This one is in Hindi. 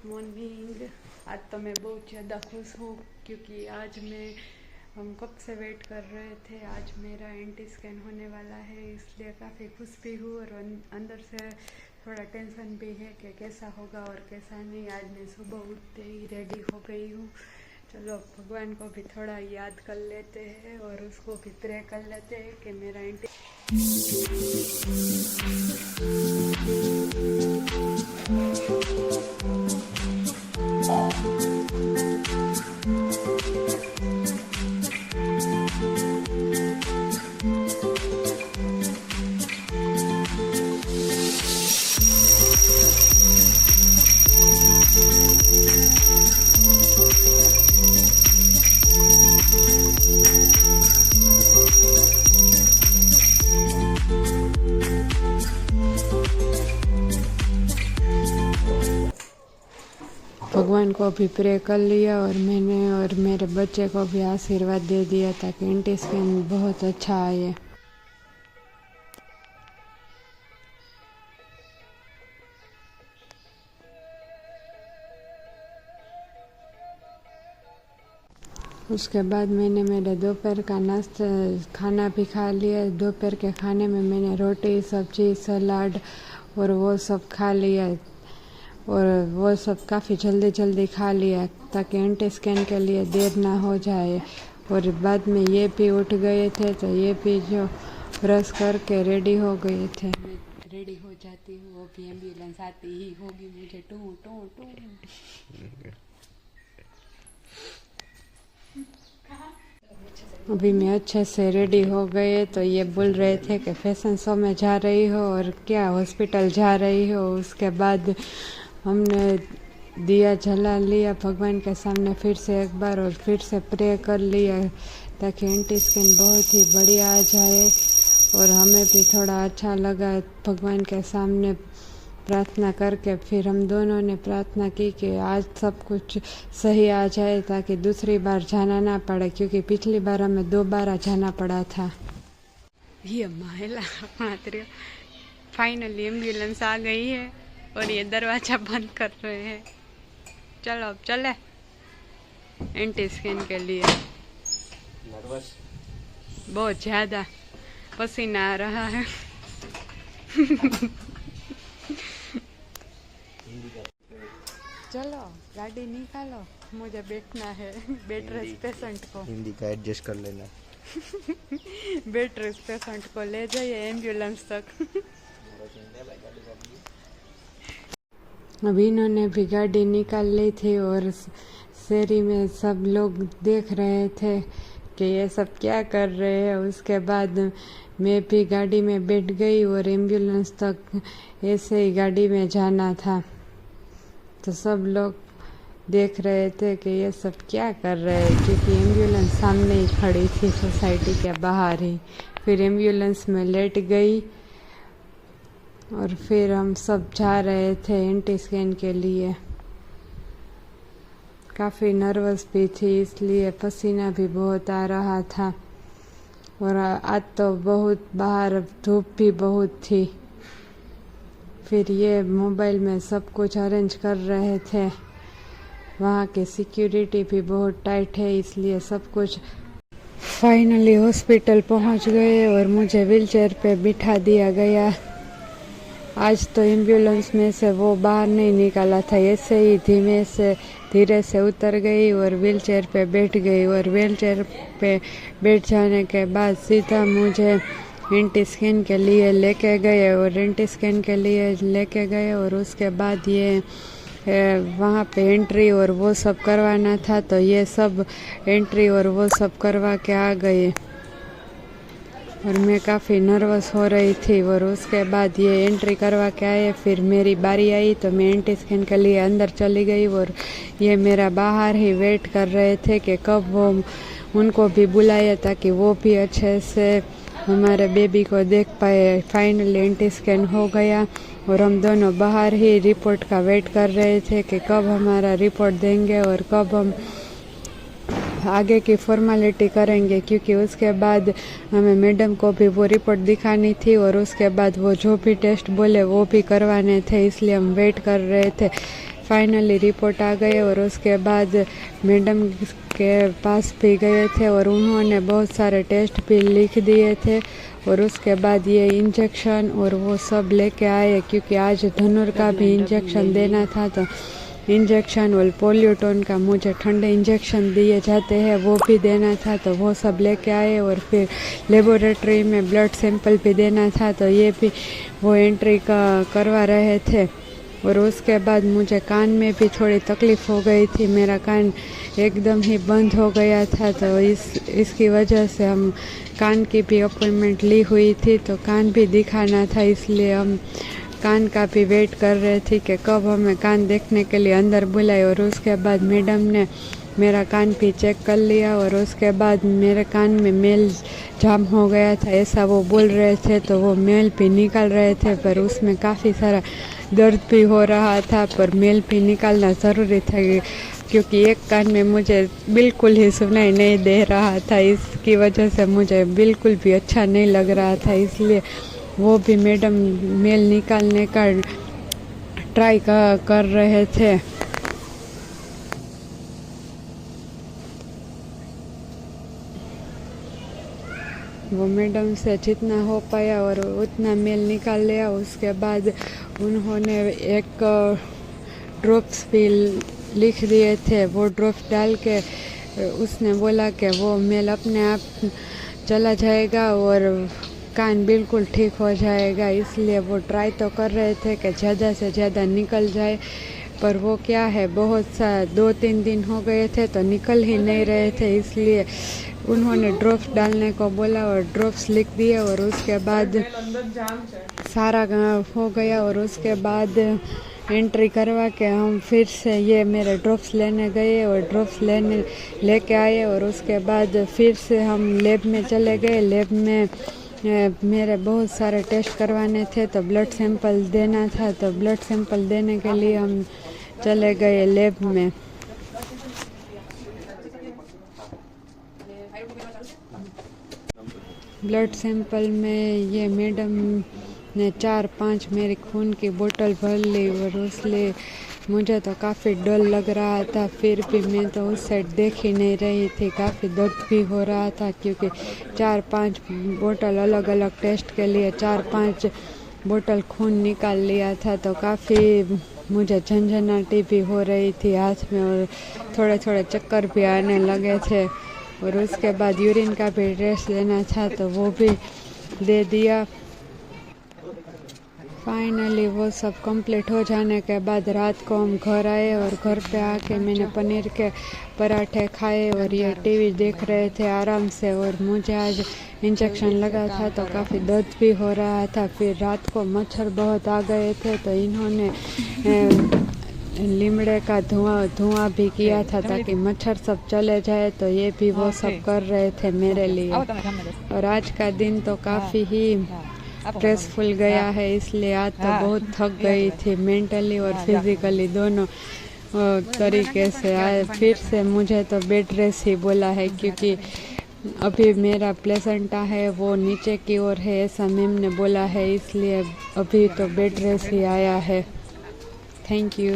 मॉर्निंग। आज तो मैं बहुत ज़्यादा खुश हूँ क्योंकि आज हम कब से वेट कर रहे थे। आज मेरा एंटी स्कैन होने वाला है, इसलिए काफ़ी खुश भी हूँ और अंदर से थोड़ा टेंशन भी है कि कैसा होगा और कैसा नहीं। आज मैं सुबह उठते ही रेडी हो गई हूँ। चलो भगवान को भी थोड़ा याद कर लेते हैं और उसको भी प्रे कर लेते हैं कि मेरा एंटी भगवान को भी प्रे कर लिया और मैंने और मेरे बच्चे को भी आशीर्वाद दे दिया ताकि एंटी स्कैन बहुत अच्छा आए। उसके बाद मैंने मेरे दोपहर का नाश्ता खाना भी खा लिया। दोपहर के खाने में मैंने रोटी, सब्जी, सलाद और वो सब खा लिया और वो सब काफ़ी जल्दी खा लिया ताकि एंटी स्कैन के लिए देर ना हो जाए। और बाद में ये भी उठ गए थे तो ये भी जो ब्रश करके रेडी हो गए थे। मैं रेडी हो जाती हूँ, वो भी एम्बुलेंस आती ही होगी मुझे टू टू टू। अभी मैं अच्छे से रेडी हो गए तो ये बोल रहे थे कि फैशन शो में जा रही हो और क्या हॉस्पिटल जा रही हो। उसके बाद हमने दिया जला लिया भगवान के सामने फिर से एक बार और फिर से प्रे कर लिया ताकि एंटी स्कैन बहुत ही बढ़िया आ जाए और हमें भी थोड़ा अच्छा लगा। भगवान के सामने प्रार्थना करके फिर हम दोनों ने प्रार्थना की कि आज सब कुछ सही आ जाए ताकि दूसरी बार जाना ना पड़े, क्योंकि पिछली बार हमें 2 बार जाना पड़ा था। ये महिला फाइनली एम्बुलेंस आ गई है और ये दरवाजा बंद कर रहे हैं। चलो अब चले एंटी स्कैन के लिए। नर्वस बहुत ज़्यादा पसीना आ रहा है। चलो गाड़ी निकालो, मुझे बैठना है। बेड रेस्ट पेशेंट को हिंदी का एडजस्ट कर लेना। बेड रेस्ट पेशेंट को ले जाइए एम्बुलेंस तक। अभी इन्होंने भी गाड़ी निकाल ली थी और शहरी में सब लोग देख रहे थे कि ये सब क्या कर रहे हैं। उसके बाद मैं भी गाड़ी में बैठ गई और एम्बुलेंस तक ऐसे ही गाड़ी में जाना था। तो सब लोग देख रहे थे कि ये सब क्या कर रहे हैं, क्योंकि एम्बुलेंस सामने ही खड़ी थी सोसाइटी के बाहर ही। फिर एम्बुलेंस में लेट गई और फिर हम सब जा रहे थे एंटी स्कैन के लिए। काफ़ी नर्वस भी थी, इसलिए पसीना भी बहुत आ रहा था और आज तो बहुत बाहर धूप भी बहुत थी। फिर ये मोबाइल में सब कुछ अरेंज कर रहे थे। वहाँ के सिक्योरिटी भी बहुत टाइट है, इसलिए सब कुछ। फाइनली हॉस्पिटल पहुँच गए और मुझे व्हीलचेयर पे बिठा दिया गया। आज तो एम्बुलेंस में से वो बाहर नहीं निकाला था, ऐसे ही धीरे से उतर गई और व्हीलचेयर पे बैठ गई और व्हीलचेयर पे बैठ जाने के बाद सीधा मुझे एंटी स्कैन के लिए लेके गए और उसके बाद ये वहाँ पे एंट्री और वो सब करवाना था, तो ये सब एंट्री और वो सब करवा के आ गए और मैं काफ़ी नर्वस हो रही थी। और उसके बाद ये एंट्री करवा के आए, फिर मेरी बारी आई तो मैं एंटी स्कैन के लिए अंदर चली गई और ये मेरा बाहर ही वेट कर रहे थे कि कब वो उनको भी बुलाया ताकि वो भी अच्छे से हमारे बेबी को देख पाए। फाइनली एंटी स्कैन हो गया और हम दोनों बाहर ही रिपोर्ट का वेट कर रहे थे कि कब हमारा रिपोर्ट देंगे और कब हम आगे की फॉर्मेलिटी करेंगे, क्योंकि उसके बाद हमें मैडम को भी वो रिपोर्ट दिखानी थी और उसके बाद वो जो भी टेस्ट बोले वो भी करवाने थे, इसलिए हम वेट कर रहे थे। फाइनली रिपोर्ट आ गई और उसके बाद मैडम के पास भी गए थे और उन्होंने बहुत सारे टेस्ट भी लिख दिए थे और उसके बाद ये इंजेक्शन और वो सब लेके आए क्योंकि आज धनुर का भी इंजेक्शन देना था। तो इंजेक्शन और पोलियोटोन का मुझे ठंडे इंजेक्शन दिए जाते हैं वो भी देना था, तो वो सब लेके आए और फिर लेबोरेटरी में ब्लड सैंपल भी देना था, तो ये भी वो एंट्री करवा रहे थे। और उसके बाद मुझे कान में भी थोड़ी तकलीफ़ हो गई थी, मेरा कान एकदम ही बंद हो गया था, तो इसकी वजह से हम कान की भी अपॉइंटमेंट ली हुई थी, तो कान भी दिखाना था, इसलिए हम कान का भी वेट कर रहे थे कि कब हमें कान देखने के लिए अंदर बुलाए। और उसके बाद मैडम ने मेरा कान भी चेक कर लिया और उसके बाद मेरे कान में मेल जाम हो गया था ऐसा वो बोल रहे थे, तो वो मेल भी निकाल रहे थे, पर उसमें काफ़ी सारा दर्द भी हो रहा था, पर मेल भी निकालना ज़रूरी था क्योंकि एक कान में मुझे बिल्कुल ही सुनाई नहीं दे रहा था, इसकी वजह से मुझे बिल्कुल भी अच्छा नहीं लग रहा था, इसलिए वो भी मैडम मेल निकालने का ट्राई कर रहे थे। वो मैडम से जितना हो पाया और उतना मेल निकाल लिया। उसके बाद उन्होंने एक ड्रॉप्स भी लिख दिए थे, वो ड्रॉप्स डाल के उसने बोला कि वो मेल अपने आप चला जाएगा और कान बिल्कुल ठीक हो जाएगा, इसलिए वो ट्राई तो कर रहे थे कि ज़्यादा से ज़्यादा निकल जाए, पर वो क्या है बहुत सा 2-3 दिन हो गए थे तो निकल ही नहीं रहे थे, इसलिए उन्होंने ड्रॉप्स डालने को बोला और ड्रॉप्स लिख दिए और उसके बाद सारा हो गया। और उसके बाद एंट्री करवा के हम फिर से ये मेरे ड्रॉप्स लेने गए और ड्रॉप्स लेके आए और उसके बाद फिर से हम लैब में चले गए। लैब में मेरे बहुत सारे टेस्ट करवाने थे, तो ब्लड सैंपल देना था, तो ब्लड सैंपल देने के लिए हम चले गए लैब में। ब्लड सैंपल में ये मैडम ने 4-5 मेरी खून की बोतल भर ली और उसलिए मुझे तो काफ़ी डर लग रहा था, फिर भी मैं तो उस साइड देख ही नहीं रही थी, काफ़ी दर्द भी हो रहा था क्योंकि 4-5 बोतल अलग अलग टेस्ट के लिए 4-5 बोतल खून निकाल लिया था, तो काफ़ी मुझे झंझनाटी भी हो रही थी हाथ में और थोड़े थोड़े चक्कर भी आने लगे थे। और उसके बाद यूरिन का भी टेस्ट लेना था, तो वो भी दे दिया। फाइनली वो सब कंप्लीट हो जाने के बाद रात को हम घर आए और घर पे आके मैंने पनीर के पराठे खाए और ये टीवी देख रहे थे आराम से। और मुझे आज इंजेक्शन लगा था तो काफ़ी दर्द भी हो रहा था। फिर रात को मच्छर बहुत आ गए थे, तो इन्होंने लीमड़े का धुआं भी किया था ताकि मच्छर सब चले जाए, तो ये भी वो सब कर रहे थे मेरे लिए। और आज का दिन तो काफ़ी ही स्ट्रेसफुल गया है, इसलिए आज तो बहुत थक गई थी मेंटली और फिजिकली दोनों तरीके से। फिर से मुझे तो बेड रेस्ट ही बोला है क्योंकि अभी मेरा प्लेसेंटा है वो नीचे की ओर है ऐसा मैम ने बोला है, इसलिए अभी तो बेड रेस्ट ही आया है। Thank you.